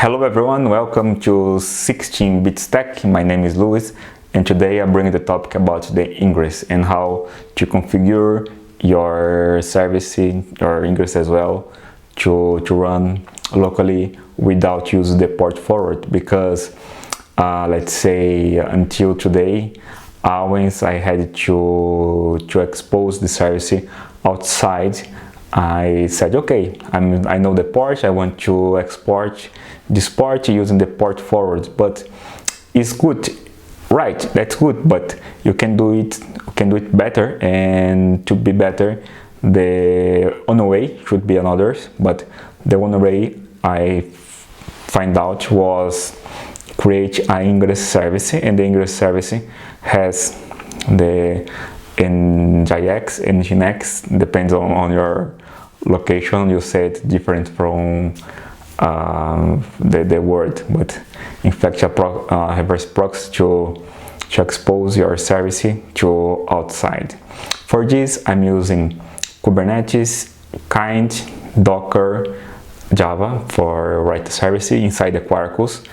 Hello everyone, welcome to 16-bit Stack. My name is Luis, and today I bring the topic about the Ingress and how to configure your service or Ingress as well to run locally without using the port forward. Because let's say until today, once I had to expose the service outside, I said, okay, I know the port, I want to export this port using the port forward, but it's good, right? That's good, but you can do it better, and to be better, the only way should be another, but the only way I find out was create an Ingress service, and the Ingress service has the NGIX and Nginx, depends on your location. You say it different from the word, but in fact a reverse proxy to expose your service to outside. For this I'm using Kubernetes, kind, Docker, Java for write the service inside the Quarkus.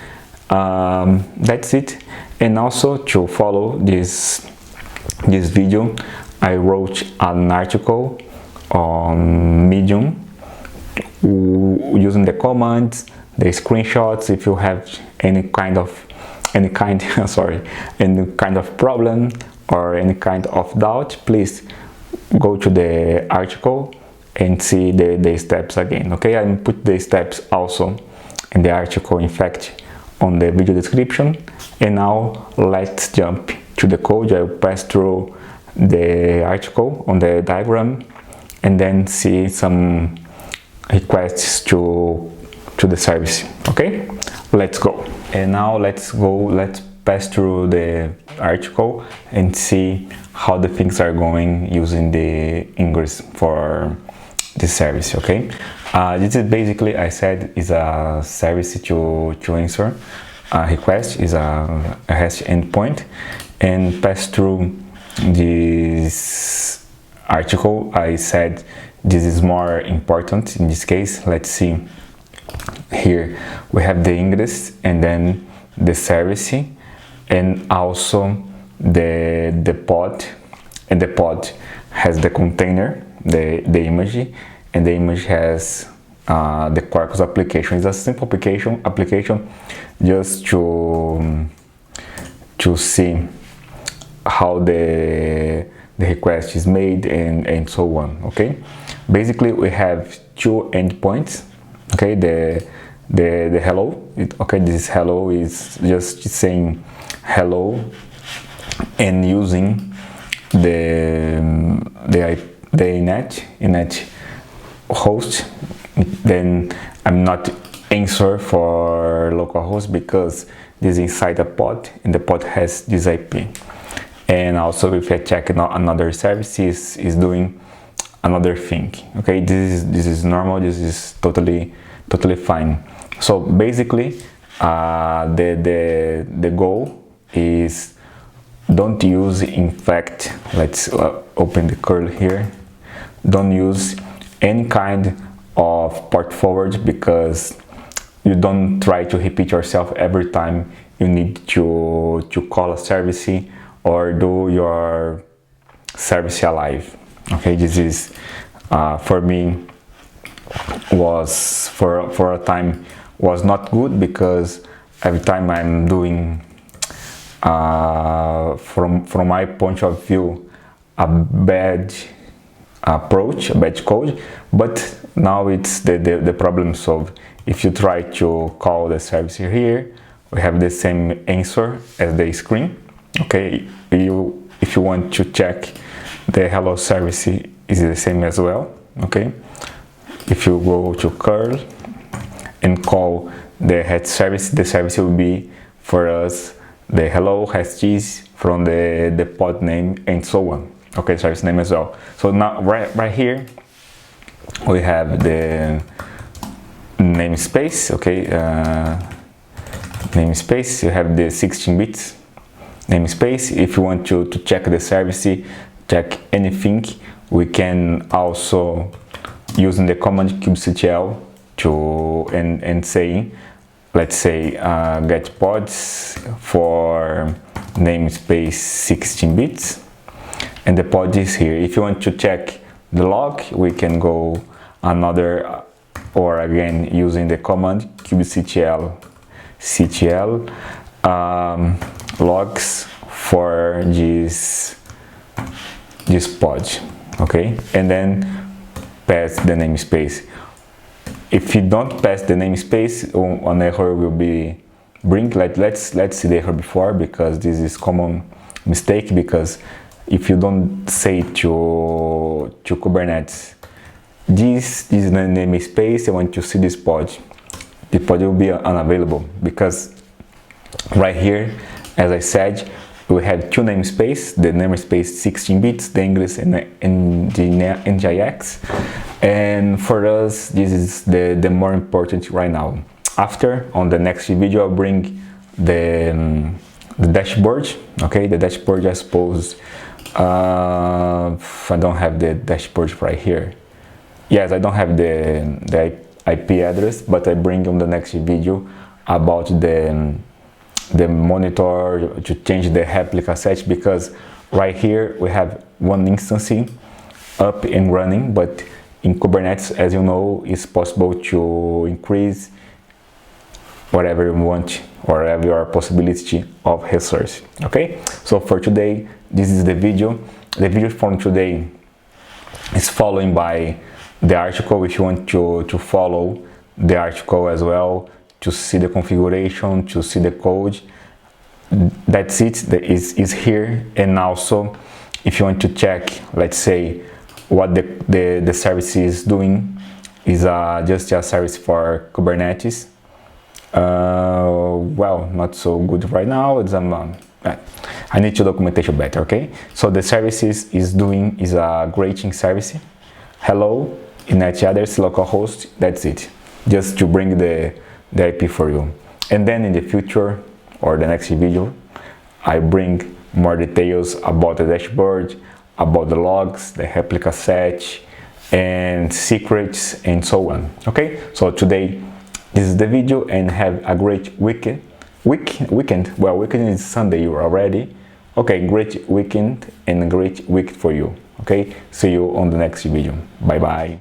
That's it. And also, to follow this video, I wrote an article on Medium using the commands, the screenshots. If you have any kind of problem or any kind of doubt, please go to the article and see the steps again. Okay, I put the steps also in the article, in fact, on the video description. And now let's jump to the code. I'll pass through the article on the diagram and then see some requests to the service. Okay, let's go. And now let's pass through the article and see how the things are going using the Ingress for this service. Okay, this is basically, I said, is a service to answer a request, is a REST endpoint, and pass through this article. I said this is more important in this case. Let's see. Here we have the Ingress and then the service, and also the pod, and the pod has the container, the image, and the image has the Quarkus application. It's a simple application just to see how the request is made and so on. Okay, basically we have two endpoints. Okay, the hello, okay, this hello is just saying hello and using the init host. Then I'm not answer for localhost because this is inside a pod, and the pod has this IP. And also, if I check another service is doing another thing. Okay, this is normal. This is totally fine. So basically, the goal is don't use. In fact, let's open the curl here. Don't use any kind of port forward, because you don't try to repeat yourself every time you need to call a service or do your service alive. Okay, this is for me was for a time was not good, because every time I'm doing from my point of view a bad approach, a bad code, but now it's the problem solved. If you try to call the service here, we have the same answer as the screen. Okay, if you want to check the hello service, is the same as well. Okay, if you go to curl and call the head service, the service will be for us the hello has cheese from the pod name and so on. Okay, service name as well. So now right here we have the namespace. Okay, namespace. You have the 16 bits namespace. If you want to check the service, check anything, we can also using the command kubectl to and saying let's say get pods for namespace 16 bits, and the pod is here. If you want to check the log, we can go another, or again using the command kubectl logs for this pod, okay, and then pass the namespace. If you don't pass the namespace, an error will be bring. Let's see the error before, because this is common mistake, because if you don't say to Kubernetes, this is the namespace, I want to see this pod, the pod will be unavailable, because right here, as I said, we have two namespaces, the namespace 16 bits, the Ingress and the NGIX, and for us this is the more important right now. After, on the next video, I'll bring the dashboard, okay, the dashboard, I suppose. I don't have the dashboard right here. Yes, I don't have the IP address, but I bring on the next video about the monitor to change the replica set, because right here we have one instance up and running, but in Kubernetes, as you know, it's possible to increase whatever you want, or have your possibility of resource. Okay, so for today, this is the video. The video from today is following by the article. If you want to follow the article as well, to see the configuration, to see the code, that's it, that is here. And also, if you want to check, let's say, what the service is doing, is just a service for Kubernetes. Well, not so good right now. It's I need to documentation better, okay? So the services is a greeting service. Hello, in each other's localhost, that's it. Just to bring the IP for you. And then in the future, or the next video, I bring more details about the dashboard, about the logs, the replica set, and secrets, and so on. Okay, so today this is the video, and have a great weekend. Well, weekend is Sunday already. Okay, great weekend and a great week for you. Okay, see you on the next video. Bye bye.